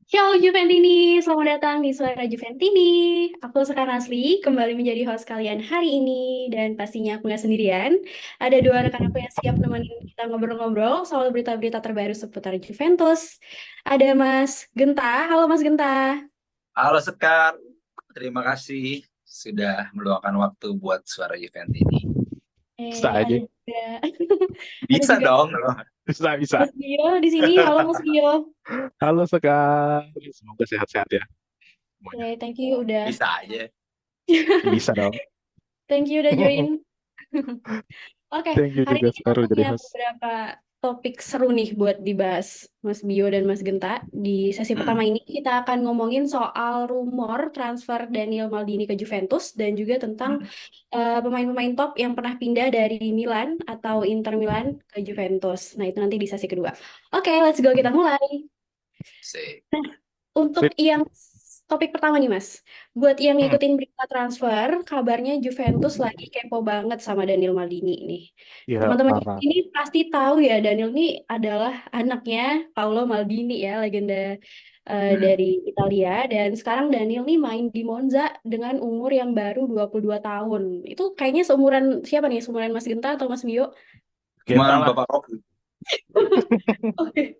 Ciao Juventini, selamat datang di Suara Juventini. Aku Sekar Asli, kembali menjadi host kalian hari ini. Dan pastinya aku nggak sendirian. Ada dua rekan aku yang siap nemenin kita ngobrol-ngobrol soal berita-berita terbaru seputar Juventus. Ada Mas Genta. Halo Mas Genta. Halo Sekar, terima kasih sudah meluangkan waktu buat Suara Event ini. Bisa Ada aja. juga, ada Bisa juga dong loh, Bisa, bisa. Mas Gio di sini. Halo Mas Gio. Halo Sekar. Semoga sehat-sehat ya semuanya. Oke, thank you udah, bisa aja. Bisa dong. thank you udah join. Oke, Thank you hari juga ini kita Sekar udah punya jadi host. beberapa topik seru nih buat dibahas Mas Bio dan Mas Genta. Di sesi Hmm. pertama ini kita akan ngomongin soal rumor transfer Daniel Maldini ke Juventus dan juga tentang Hmm. pemain-pemain top yang pernah pindah dari Milan atau Inter Milan ke Juventus. Nah, itu nanti di sesi kedua. Oke, let's go kita mulai. Sip. Untuk Sip. yang topik pertama nih Mas, buat yang Hmm. ngikutin berita transfer, kabarnya Juventus lagi kepo banget sama Daniel Maldini ini. Ya, Teman-teman parah. ini pasti tahu ya, Daniel ini adalah anaknya Paolo Maldini ya, legenda Hmm. dari Italia. Dan sekarang Daniel nih main di Monza dengan umur yang baru 22 tahun. Itu kayaknya seumuran siapa nih? Seumuran Mas Genta atau Mas Bio? Genta Cuman lah. Bapak Rocky. Oke.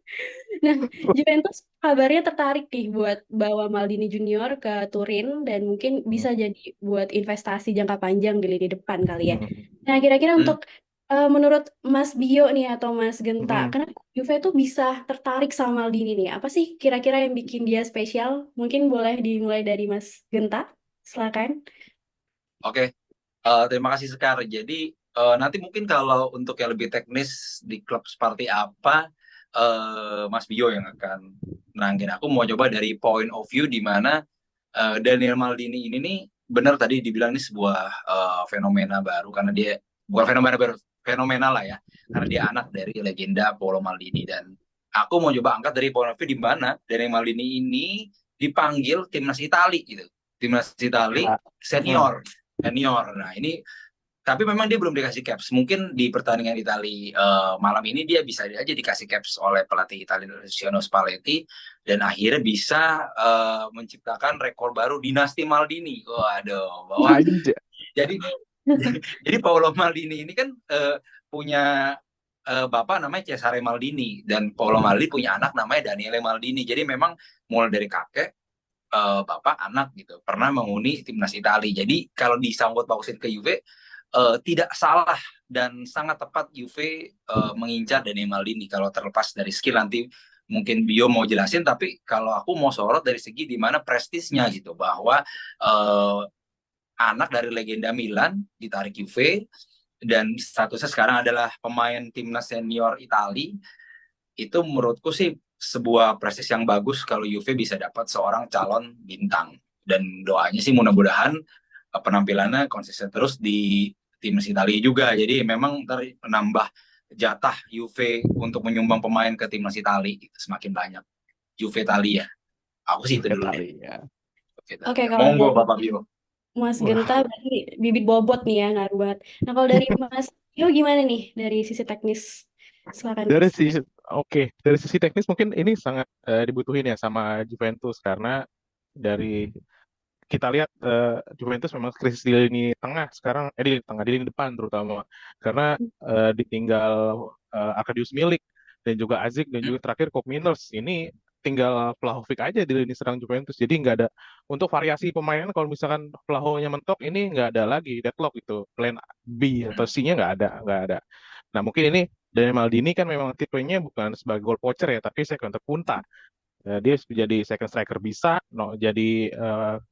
Nah, Juventus kabarnya tertarik nih buat bawa Maldini Junior ke Turin dan mungkin Hmm. bisa jadi buat investasi jangka panjang di lini depan kali ya. Hmm. Nah, kira-kira Hmm. untuk menurut Mas Bio nih atau Mas Genta, Hmm. kenapa Juve tuh bisa tertarik sama Maldini nih? Apa sih kira-kira yang bikin dia spesial? Mungkin boleh dimulai dari Mas Genta, silakan. Oke, terima kasih Sekar. Jadi nanti mungkin kalau untuk yang lebih teknis di klub seperti apa, Mas Bio yang akan menangin. Aku mau coba dari point of view di mana Daniel Maldini ini nih benar tadi dibilang ini sebuah fenomena baru karena dia bukan fenomena baru, fenomena lah ya karena dia anak dari legenda Paolo Maldini dan aku mau coba angkat dari point of view di mana Daniel Maldini ini dipanggil timnas Italia gitu, timnas Italia Ya. Hmm. senior senior. Nah ini tapi memang dia belum dikasih caps. Mungkin di pertandingan Italia malam ini dia bisa aja dikasih caps oleh pelatih Italia Luciano Spalletti dan akhirnya bisa menciptakan rekor baru dinasti Maldini. Waduh, bahwa Anjay. jadi jadi Paolo Maldini ini kan punya bapak namanya Cesare Maldini dan Paolo Maldini punya anak namanya Daniele Maldini. Jadi memang mulai dari kakek bapak anak gitu pernah menghuni timnas Italia. Jadi kalau disangkut pausin ke Juve tidak salah dan sangat tepat Juve mengincar Dani Maldini kalau terlepas dari skill nanti mungkin Bio mau jelasin tapi kalau aku mau sorot dari segi di mana prestisnya gitu bahwa uh, anak dari legenda Milan ditarik Juve dan statusnya sekarang adalah pemain timnas senior Italia itu menurutku sih sebuah prestis yang bagus kalau Juve bisa dapat seorang calon bintang dan doanya sih mudah-mudahan penampilannya konsisten terus di timnas Italia juga. Jadi memang ntar menambah jatah Juve untuk menyumbang pemain ke timnas Italia gitu, semakin banyak. Juve Italia. Aku sih itu dulu deh. Italia. Juve Oke, Italia. kalau Monggo dari Bapak Bimo. Mas Genta Wah. berarti bibit bobot nih ya, ngaruh banget. Nah, kalau dari Mas Bio gimana nih dari sisi teknis? Silakan, Dari Mas. sisi dari sisi teknis mungkin ini sangat dibutuhin ya sama Juventus karena dari kita lihat Juventus memang krisis di lini tengah sekarang, di lini tengah, di lini depan terutama karena ditinggal Arkadiusz Milik dan juga Azic dan Hmm? juga terakhir Koop Miners ini tinggal Vlahovic aja di lini serang Juventus jadi nggak ada untuk variasi pemain kalau misalkan Vlahonya mentok ini nggak ada lagi deadlock gitu plan B atau Hmm. C-nya nggak ada. Nah mungkin ini Daniel Maldini kan memang tipenya bukan sebagai goal poacher ya tapi second punta. Dia jadi second striker bisa, no, jadi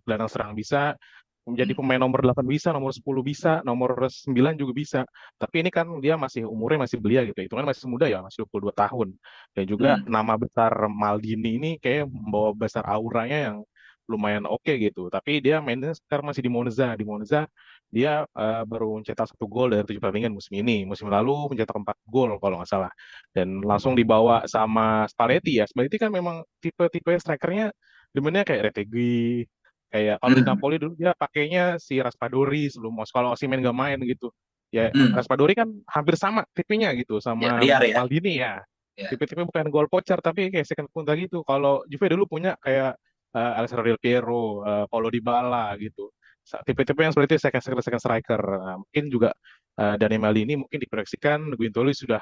gelandang serang bisa, menjadi Hmm. pemain nomor 8 bisa, nomor 10 bisa, nomor 9 juga bisa. Tapi ini kan dia masih umurnya masih belia gitu. Itu kan masih muda ya, masih 22 tahun. Dan juga Hmm. nama besar Maldini ini kayak membawa besar auranya yang lumayan oke gitu. Tapi dia mainnya sekarang masih di Monza. Di Monza dia baru mencetak 1 gol dari 7 pertandingan musim ini. Musim lalu mencetak 4 gol kalau nggak salah dan langsung dibawa sama Spalletti ya. Spalletti kan memang tipe-tipe strikernya demennya kayak Retegui, kayak kalau di Hmm. Napoli dulu dia pakainya si Raspadori sebelum kalau Osimhen gak main gitu. Ya Hmm. Raspadori kan hampir sama tipenya gitu Ya, sama liar ya. Maldini ya. Ya. Tipe-tipe bukan gol poacher tapi kayak second punta gitu. Kalau Juve dulu punya kayak Alessandro Del Piero, Paulo Dybala gitu. Tipe-tipe yang seperti itu second striker. Nah, mungkin juga Dani Maldini mungkin diproyeksikan Guintoli sudah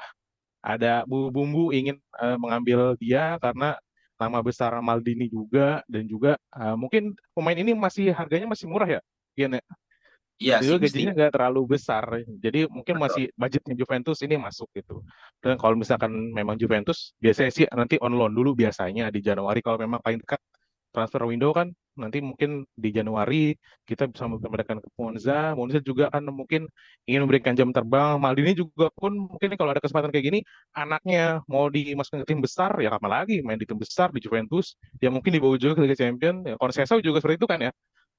ada bumbu-bumbu ingin mengambil dia karena nama besar Maldini juga dan juga mungkin pemain ini masih harganya masih murah ya. Iya, Iya jadi sih mesti. gajinya nggak terlalu besar, jadi mungkin Betul. masih budgetnya Juventus ini masuk gitu. Dan kalau misalkan memang Juventus, biasanya sih nanti on loan dulu biasanya di Januari kalau memang paling dekat transfer window kan nanti mungkin di Januari kita bisa mendapatkan ke Monza. Monza juga kan mungkin ingin memberikan jam terbang. Maldini juga pun mungkin kalau ada kesempatan kayak gini, anaknya mau dimasukkan ke tim besar ya kapan lagi main di tim besar di Juventus, ya mungkin dibawa juga ke Liga Champions. Ya, Conceição juga seperti itu kan ya.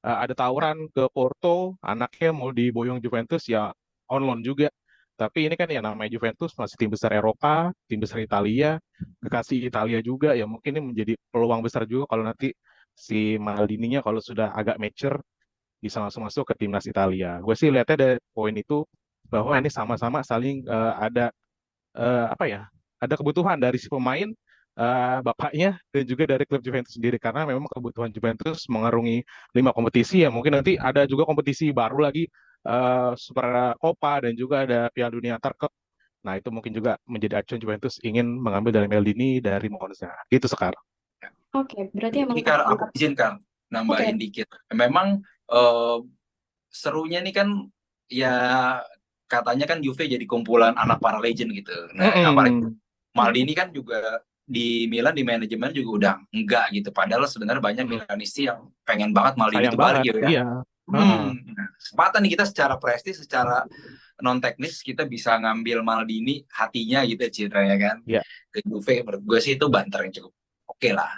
Ada Ya. tawaran ke Porto, anaknya mau diboyong Juventus ya on loan juga. Tapi ini kan ya namanya Juventus masih tim besar Eropa, tim besar Italia, kekasih Italia juga ya mungkin ini menjadi peluang besar juga kalau nanti si Maldininya kalau sudah agak mature bisa langsung masuk ke timnas Italia. Gue sih lihatnya dari poin itu bahwa ini sama-sama saling ada apa ya, ada kebutuhan dari si pemain, bapaknya dan juga dari klub Juventus sendiri karena memang kebutuhan Juventus mengarungi 5 kompetisi ya mungkin nanti ada juga kompetisi baru lagi, Super Copa dan juga ada Piala Dunia Antar Klub. Nah itu mungkin juga menjadi acuan Juventus ingin mengambil dari Maldini dari Monza gitu sekarang. Oke, berarti emang Ini kalau paket aku lengkap. izinkan Oke. nambahin dikit. Memang eh, serunya nih kan ya katanya kan Juve jadi kumpulan anak para legend gitu. Nah, apalagi Mm-mm. Maldini kan juga di Milan di manajemen juga udah enggak gitu. Padahal sebenarnya banyak Mm-mm. Milanisti yang pengen banget Maldini Sayang itu balik banget, gitu ya. iya. Heeh. Nah, kesempatan nih kita secara prestis, secara non teknis kita bisa ngambil Maldini hatinya gitu Citra ya kan. Iya. Ke Juve menurut gue sih itu banter yang cukup oke lah.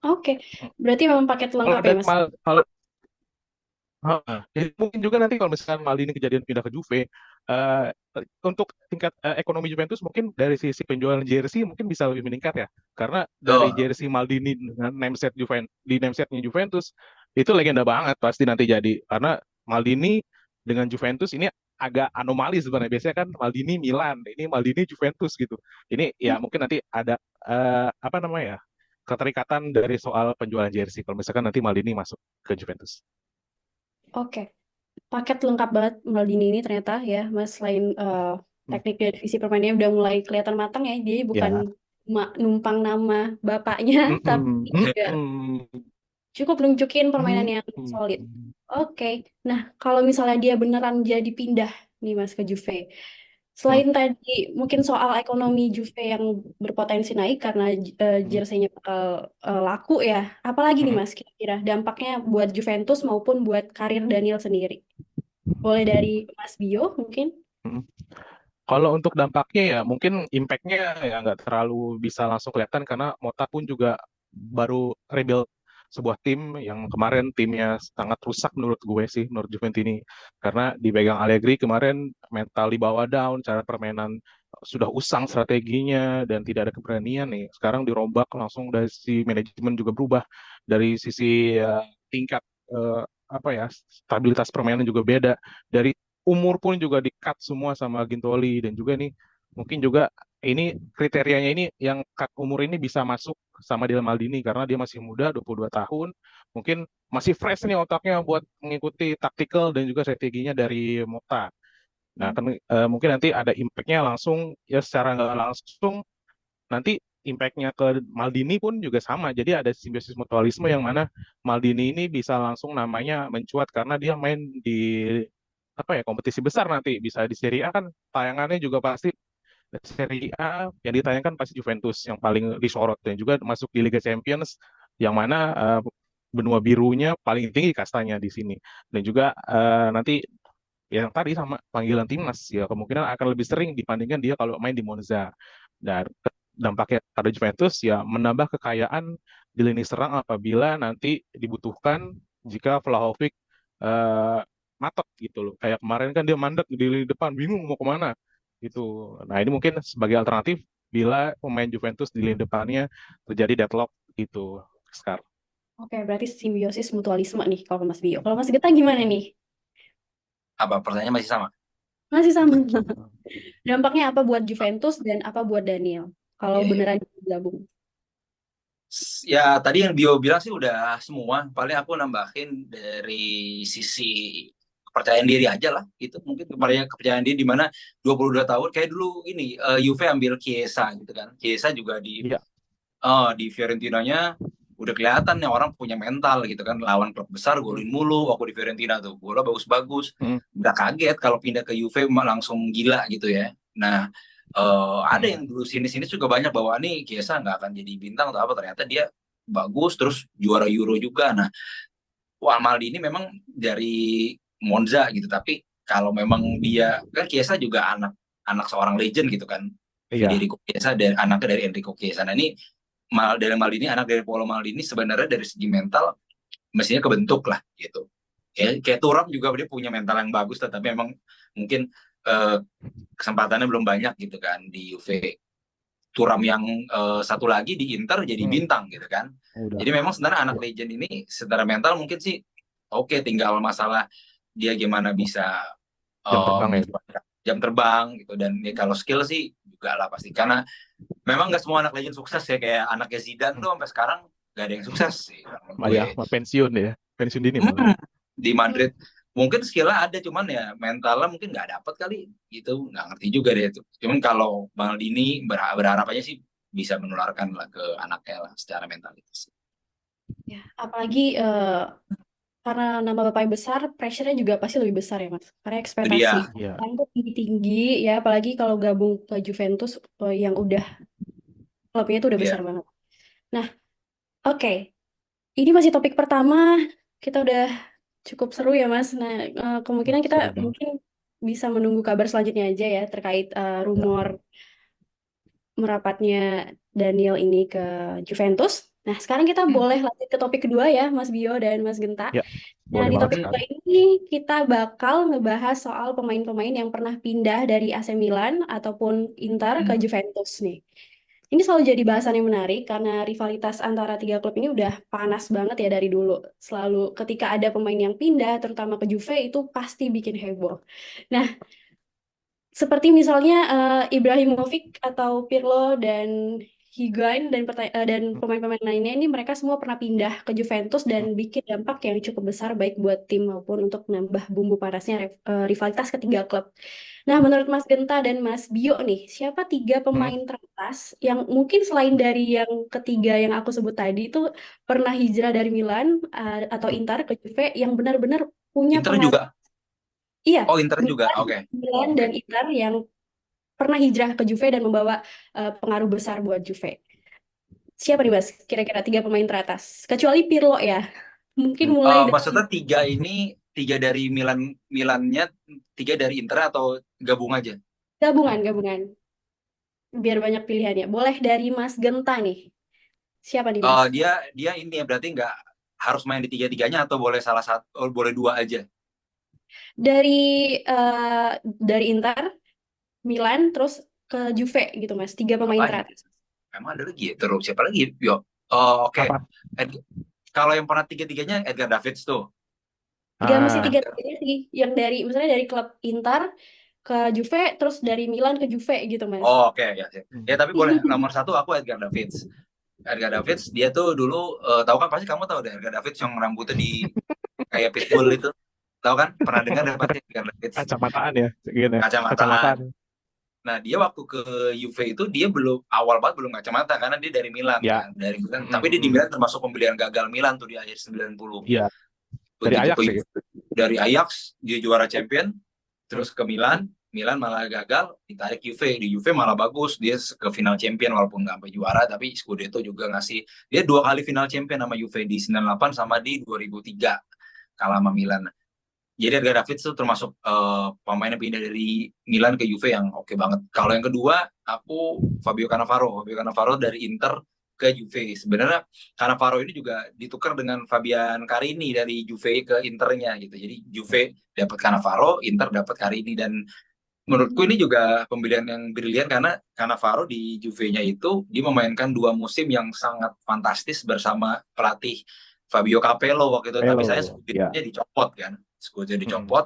Oke, berarti memang paket Kalau lengkap ya, ada Mas? kalau heeh. Jadi mungkin juga nanti kalau misalkan Maldini kejadian pindah ke Juve, eh, untuk tingkat ekonomi Juventus mungkin dari sisi penjualan jersey mungkin bisa lebih meningkat ya. Karena dari Tuh. jersey Maldini dengan nameset Juventus di namesetnya Juventus itu legenda banget pasti nanti jadi. Karena Maldini dengan Juventus ini agak anomali sebenarnya. Biasanya kan Maldini Milan, ini Maldini Juventus gitu. Ini Hmm, ya mungkin nanti ada apa namanya ya, keterikatan dari soal penjualan jersey kalau misalkan nanti Maldini masuk ke Juventus. Oke, paket lengkap banget Maldini ini ternyata ya, Mas. Selain Hmm. teknik dan visi permainannya udah mulai kelihatan matang ya, jadi bukan Ya. numpang nama bapaknya, tapi Mm-mm. juga Mm-mm. cukup nunjukin permainan yang solid. Mm-mm. Oke, nah kalau misalnya dia beneran jadi pindah nih Mas ke Juve, Mm-mm. selain tadi mungkin soal ekonomi Juve yang berpotensi naik karena jersey-nya bakal laku ya, apalagi nih Mm-mm. Mas kira-kira dampaknya buat Juventus maupun buat karir Daniel sendiri? Boleh dari Mas Bio mungkin? Mm-mm. Kalau untuk dampaknya ya mungkin impactnya ya nggak terlalu bisa langsung kelihatan karena Mota pun juga baru rebuild sebuah tim yang kemarin timnya sangat rusak menurut gue sih, menurut Juventus ini, karena dipegang Allegri kemarin mental dibawa down, cara permainan sudah usang strateginya dan tidak ada keberanian nih. Sekarang dirombak langsung dari si manajemen juga berubah dari sisi tingkat eh, apa ya, stabilitas permainan juga beda, dari umur pun juga di-cut semua sama Gintoli dan juga nih mungkin juga ini kriterianya ini yang cut umur ini bisa masuk sama Dylan Maldini karena dia masih muda 22 tahun, mungkin masih fresh nih otaknya buat mengikuti taktikal dan juga strateginya dari Mota. Nah kan mungkin nanti ada impactnya langsung ya secara nggak langsung, nanti impactnya ke Maldini pun juga sama. Jadi ada simbiosis mutualisme yang mana Maldini ini bisa langsung namanya mencuat karena dia main di apa ya kompetisi besar nanti bisa di Serie A kan tayangannya juga pasti Serie A yang ditayangkan pasti Juventus yang paling disorot dan juga masuk di Liga Champions yang mana benua birunya paling tinggi kastanya di sini dan juga nanti yang tadi sama panggilan timnas ya kemungkinan akan lebih sering dibandingkan dia kalau main di Monza. Dan dampaknya pada Juventus ya menambah kekayaan di lini serang apabila nanti dibutuhkan jika Vlahovic eh, matok gitu loh. Kayak kemarin kan dia mandek di lini depan bingung mau kemana gitu. Nah ini mungkin sebagai alternatif bila pemain Juventus di lini depannya terjadi deadlock gitu sekarang. Oke, berarti simbiosis mutualisme nih kalau Mas Bio. Kalau Mas Geta gimana nih? Apa pertanyaannya masih sama? Masih sama. Dampaknya apa buat Juventus dan apa buat Daniel? Kalau Iya, iya. beneran gabung. Ya tadi yang Bio bilang sih udah semua. Paling aku nambahin dari sisi kepercayaan diri aja lah. Itu mungkin kepercayaan diri di mana 22 tahun kayak dulu ini Juve ambil Chiesa gitu kan. Chiesa juga Iya. di Fiorentinanya udah kelihatan nih orang punya mental gitu kan, lawan klub besar Hmm. golin mulu waktu di Fiorentina tuh bola bagus-bagus, Hmm. nggak kaget kalau pindah ke Juve langsung gila gitu ya. Nah, ada Hmm. yang dulu sini-sini juga banyak bahwa nih Chiesa nggak akan jadi bintang atau apa, ternyata dia bagus terus juara Euro juga. Nah, wah Maldini memang dari Monza gitu, tapi kalau memang dia kan Chiesa juga anak anak seorang legend gitu kan, Iya. Federico Chiesa dan anaknya dari Enrico Chiesa. Nah ini dari Maldini, anak dari Paolo Maldini, sebenarnya dari segi mental mestinya kebentuk lah gitu. Ya, kayak Thuram juga dia punya mental yang bagus, tetapi memang mungkin eh, kesempatannya belum banyak gitu kan di Juve. Thuram yang satu lagi di Inter jadi Hmm. bintang gitu kan. Udah. Jadi memang sebenarnya anak Iya. legend ini secara mental mungkin sih oke, tinggal masalah dia gimana bisa Jam terbang ya. mencuatkan jam terbang gitu, dan ya kalau skill sih juga lah pasti, karena memang nggak semua anak legend sukses ya, kayak anaknya Zidane Hmm. tuh sampai sekarang nggak ada yang sukses sih menurut Ah, gue. ya, pensiun ya. Pensiun dini malah. Hmm, di Hmm. Madrid mungkin skillnya ada, cuman ya mentalnya mungkin nggak dapet kali gitu, nggak ngerti juga deh itu. Cuman kalau Maldini berharap aja sih bisa menularkan lah ke anaknya lah secara mental itu sih. Ya, apalagi karena nama bapaknya besar, pressure-nya juga pasti lebih besar ya, Mas. Karena Itu ekspektasi dia. Iya. orang tuh tinggi-tinggi ya, apalagi kalau gabung ke Juventus yang udah klubnya itu udah besar Iya. banget. Nah, oke. Ini masih topik pertama. Kita udah cukup seru ya, Mas. Nah, kemungkinan kita Seru banget. mungkin bisa menunggu kabar selanjutnya aja ya terkait Ya. rumor merapatnya Daniel ini ke Juventus. Nah, sekarang kita Hmm. boleh lanjut ke topik kedua ya, Mas Bio dan Mas Genta. Ya. Nah, Boleh di banget topik Hmm. kedua sekali. ini kita bakal ngebahas soal pemain-pemain yang pernah pindah dari AC Milan ataupun Inter ke Hmm. Juventus nih. Ini selalu jadi bahasan yang menarik karena rivalitas antara tiga klub ini udah panas banget ya dari dulu. Selalu ketika ada pemain yang pindah, terutama ke Juve, itu pasti bikin heboh. Nah, seperti misalnya Ibrahimovic atau Pirlo dan Higuain dan Hmm. pemain-pemain lainnya ini mereka semua pernah pindah ke Juventus dan Hmm. bikin dampak yang cukup besar baik buat tim maupun untuk menambah bumbu panasnya rivalitas ketiga klub. Nah, menurut Mas Genta dan Mas Bio nih, siapa tiga Hmm. pemain teratas yang mungkin selain dari yang ketiga yang aku sebut tadi itu pernah hijrah dari Milan atau Hmm. Inter ke Juve yang benar-benar punya Inter pengaruh. juga. Iya, Oh, Inter juga. Milan, Oke. Milan Oke. dan Inter yang pernah hijrah ke Juve dan membawa pengaruh besar buat Juve. Siapa nih Mas? Kira-kira tiga pemain teratas. Kecuali Pirlo ya. Mungkin Hmm. mulai dari Maksudnya tiga ini, tiga dari Milannya, tiga dari Inter atau gabung aja? gabungan. Biar banyak pilihannya. Boleh dari Mas Genta nih. Siapa nih Mas? Dia dia ini ya berarti nggak harus main di tiga-tiganya, atau boleh salah satu, boleh dua aja. Dari dari Inter, Milan, terus ke Juve gitu Mas. Tiga pemain Apanya? teratas. Emang ada lagi ya? Terus siapa lagi? Yo. Oh, oke. Apa? Kalau yang pernah tiga-tiganya Edgar Davids tuh. Gak mesti Ah. tiga-tiganya sih. Yang dari misalnya dari klub Inter ke Juve, terus dari Milan ke Juve gitu Mas. Oh, oke ya. Ya. Ya, Hmm. tapi boleh nomor satu aku Edgar Davids. Edgar Davids dia tuh dulu tahu kan, pasti kamu tahu deh Edgar Davids yang rambutnya di kayak pitbull itu. Tahu kan? Pernah dengar deh pasti Edgar Davids. Kacamataan ya. Gini ya. Kacamataan. Kacamataan. Nah, dia waktu ke Juve itu dia belum awal banget belum kacamata karena dia dari Milan Ya. kan, dari Milan. Hmm. Tapi dia di Hmm. Milan termasuk pembelian gagal Milan tuh di akhir 90. Iya. Dari Begitu Ajax ke ya. Juve, dari Ajax dia juara champion, terus ke Milan, Milan malah gagal, ditarik Juve, di Juve malah bagus, dia ke final champion walaupun nggak sampai juara, tapi Scudetto juga ngasih, dia dua kali final champion sama Juve di 98 sama di 2003 kalah sama Milan. Jadi Edgar Davids tuh termasuk pemain yang pindah dari Milan ke Juve yang oke banget. Kalau yang kedua, aku Fabio Cannavaro. Fabio Cannavaro dari Inter ke Juve. Sebenarnya Cannavaro ini juga ditukar dengan Fabian Carini dari Juve ke Internya gitu. Jadi Juve dapat Cannavaro, Inter dapat Carini, dan menurutku ini juga pembelian yang brilian karena Cannavaro di Juve-nya itu dia memainkan dua musim yang sangat fantastis bersama pelatih Fabio Capello waktu itu. Tapi saya Melo. Ya. Scudetto-nya dicopot kan, Scudetto Hmm. dicopot.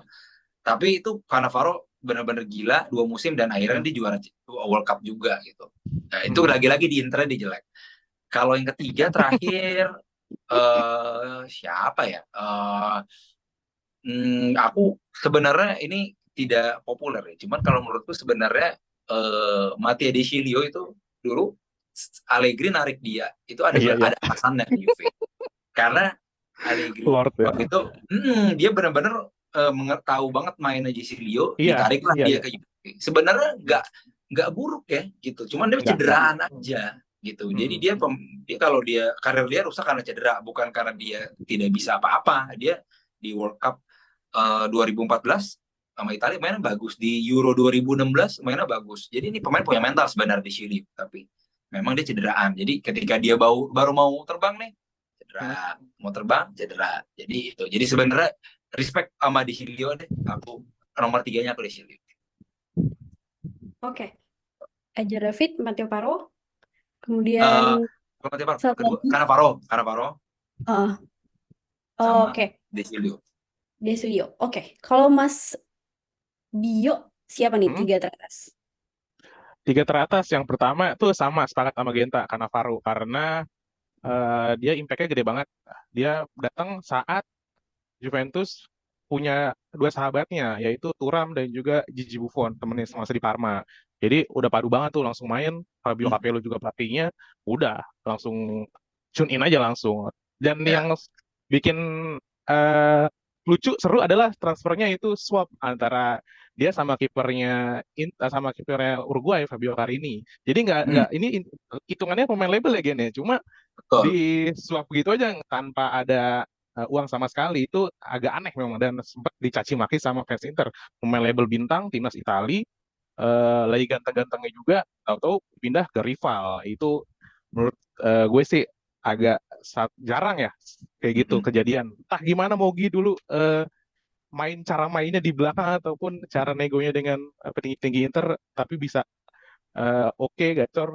Tapi itu Cannavaro benar-benar gila 2 musim dan akhirnya Hmm. dia juara World Cup juga gitu. Nah itu Hmm. lagi-lagi di Inter dia jelek. Kalau yang ketiga terakhir siapa ya? Aku sebenarnya ini tidak populer ya. Cuman kalau menurutku sebenarnya Mattia De Sciglio itu dulu Allegri narik dia itu Iya, iya. ada alasannya di Juve. Karena Allegri Lord ya. waktu itu dia benar-benar tahu banget mainnya De Sciglio, Iya, ditariklah iya, dia iya. ke Juve. Sebenarnya nggak buruk ya gitu. Cuman dia Enggak. cederaan aja gitu. Jadi Hmm. dia kalau dia karir dia rusak karena cedera, bukan karena dia tidak bisa apa-apa. Dia di World Cup 2014 sama Italia mainnya bagus, di Euro 2016 mainnya bagus. Jadi ini pemain punya mental sebenarnya di Chili, tapi memang dia cederaan. Jadi ketika dia baru mau terbang nih, Hmm. cedera, mau terbang cedera. Jadi itu. Jadi sebenarnya respect sama Di Chilio deh. Aku nomor tiganya aku Di Chilio. Oke. Aja David, Matteo Paro. Eh, Kemudian satu kedua, lagi. Cannavaro Ah, sama oke. Di Chilio. Desilio. Oke. Kalau Mas Bio, siapa nih Hmm. tiga teratas? Tiga teratas yang pertama tuh sama sepakat sama Genta Cannavaro karena dia impact-nya gede banget. Dia datang saat Juventus punya dua sahabatnya, yaitu Thuram dan juga Gigi Buffon, temennya semasa di Parma. Jadi udah padu banget tuh langsung main. Fabio Hmm, Capello juga pelatihnya, udah langsung tune in aja langsung. Dan ya. yang bikin eh, lucu seru adalah transfernya itu swap antara dia sama kipernya Uruguay Fabio Carini. Jadi Hmm, nggak ini hitungannya pemain label ya Gen ya. Cuma di betul. swap gitu aja tanpa ada uang sama sekali itu agak aneh memang dan sempat dicaci maki sama fans Inter. Pemain label bintang timnas Italia lagi ganteng-gantengnya juga tahu-tahu pindah ke rival. Itu menurut gue sih agak jarang ya kayak gitu Hmm, kejadian. Entah gimana Mogi dulu cara mainnya di belakang ataupun cara negonya dengan petinggi-tinggi Inter tapi bisa oke gacor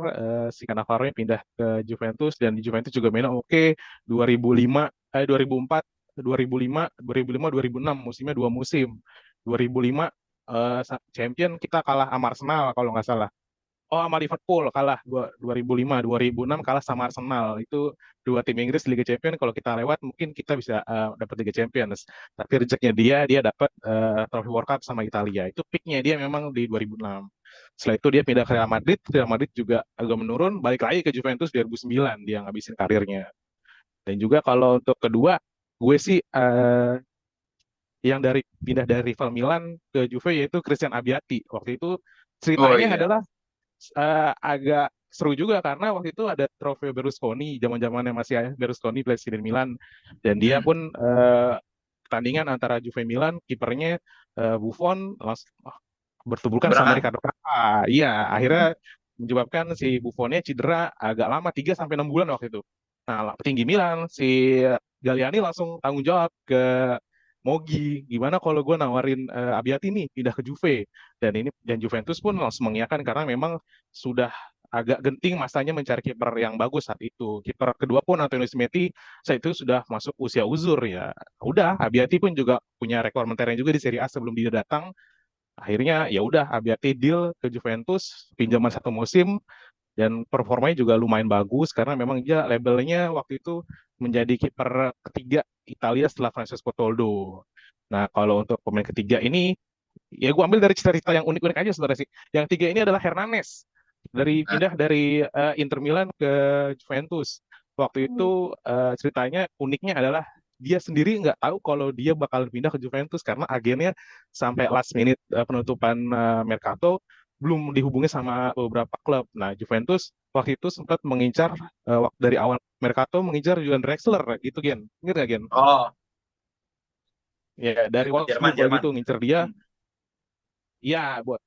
si Cannavaro pindah ke Juventus dan di Juventus juga mainnya oke 2005 2004 2005 2005 2006 musimnya dua musim 2005 champion kita kalah sama Arsenal kalau nggak salah. Oh, sama Liverpool kalah 2005, 2006 kalah sama Arsenal. Itu dua tim Inggris Liga Champions. Kalau kita lewat mungkin kita bisa dapat Liga Champions. Tapi rezekinya dia dapat trofi World Cup sama Italia. Itu peaknya dia memang di 2006. Setelah itu dia pindah ke Real Madrid. Real Madrid juga agak menurun. Balik lagi ke Juventus 2009 dia ngabisin karirnya. Dan juga kalau untuk kedua, gue sih yang pindah dari rival Milan ke Juve yaitu Christian Abbiati. Waktu itu oh ceritanya iya. adalah agak seru juga karena waktu itu ada trofeo Berlusconi, zaman-zamannya masih ada Berlusconi presiden Milan dan dia Hmm, pun pertandingan antara Juve Milan kipernya Buffon langsung bertuburkan sama tabrakan. Ricardo Kakak. Iya, akhirnya menyebabkan si Buffonnya cedera agak lama 3 sampai 6 bulan waktu itu. Nah, petinggi Milan si Galliani langsung tanggung jawab ke Mogi, gimana kalau gue nawarin Abbiati nih pindah ke Juve dan Juventus pun langsung mengiyakan karena memang sudah agak genting masanya mencari kiper yang bagus saat itu. Kiper kedua pun Antonio Messi saat itu sudah masuk usia uzur ya. Udah, Abbiati pun juga punya rekor mentereng juga di Serie A sebelum dia datang. Akhirnya ya udah Abbiati deal ke Juventus pinjaman satu musim dan performanya juga lumayan bagus karena memang dia labelnya waktu itu menjadi kiper ketiga Italia setelah Francesco Toldo. Nah, kalau untuk pemain ketiga ini ya gue ambil dari cerita yang unik-unik aja saudara sih. Yang tiga ini adalah Hernanes Nah, pindah dari Inter Milan ke Juventus. Waktu Hmm. itu ceritanya uniknya adalah dia sendiri nggak tahu kalau dia bakal pindah ke Juventus karena agennya sampai last minute penutupan Mercato belum dihubungi sama beberapa klub. Nah, Juventus waktu itu sempat mengincar waktu dari awal Mercato mengincar Julian Drexler gitu Gen. Ingat nggak Gen? oh, Ya dari Wolfsburg Jerman, kalau Jerman. gitu ngincer dia. Hmm, Ya buat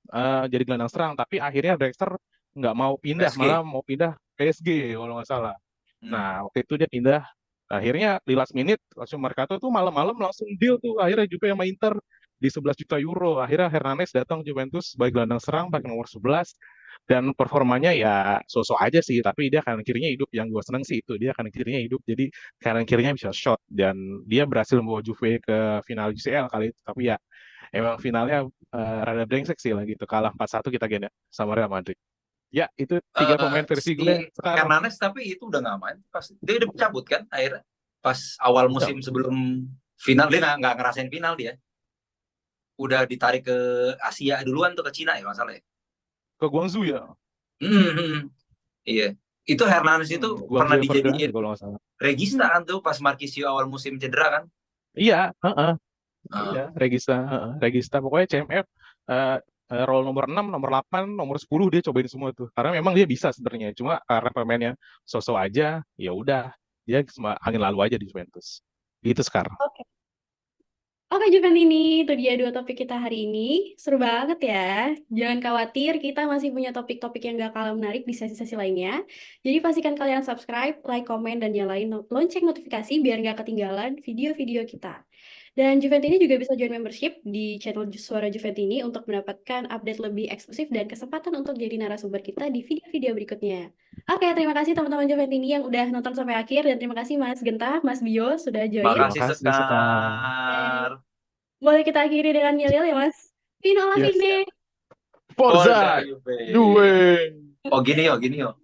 jadi gelandang serang. Tapi akhirnya Drexler nggak mau pindah, malah PSG. mau pindah PSG kalau nggak salah. Hmm. Nah, waktu itu dia pindah. Akhirnya di last minute, langsung Mercato tuh malam-malam langsung deal tuh. Akhirnya Juve sama Inter di 11 juta euro. Akhirnya Hernanes datang Juventus sebagai gelandang serang pakai nomor 11. Dan performanya ya so-so aja sih. Tapi dia kanan kirinya hidup. Yang gue seneng sih itu. Dia kanan kirinya hidup. Jadi kanan kirinya bisa shot. Dan dia berhasil membawa Juve ke final UCL kali itu. Tapi ya emang finalnya rada brengsek sih lah gitu. Kalah 4-1 kita gini sama Real Madrid. Ya, itu tiga pemain versi Si gue sekarang. Hernanes tapi itu udah nggak main pas dia udah cabut kan akhirnya pas awal Udah musim sebelum final dia nggak ngerasain final dia udah ditarik ke Asia duluan tuh ke Cina ya masalah ya. ke Guangzhou ya. Hmm, hmm, hmm. Iya itu Hernanes itu pernah Guangzhou Evergrande dijadiin kalau nggak salah. regista Hmm. kan tuh pas Marquisio awal musim cedera kan. Iya, heeh. Iya, Nah, Regista, heeh, Regista pokoknya CMF eh role nomor 6, nomor 8, nomor 10 dia cobain semua tuh. Karena memang dia bisa sebenarnya, cuma karena pemainnya sosok aja, ya udah dia cuma angin lalu aja di Juventus. Gitu sekarang. Oke. Oke, Juventini, itu dia dua topik kita hari ini. Seru banget ya. Jangan khawatir, kita masih punya topik-topik yang gak kalah menarik di sesi-sesi lainnya. Jadi pastikan kalian subscribe, like, komen, dan nyalain lonceng notifikasi biar gak ketinggalan video-video kita. Dan Juventini juga bisa join membership di channel Suara Juventini untuk mendapatkan update lebih eksklusif dan kesempatan untuk jadi narasumber kita di video-video berikutnya. Oke, terima kasih teman-teman Juventini yang udah nonton sampai akhir, dan terima kasih Mas Genta, Mas Bio sudah join. Terima makasih kasih Sekar. Sekar. Boleh kita akhiri dengan yel-yel ya, Mas? Fino la Yes. fine. Forza Forza Juve. Juve. Oh gini yo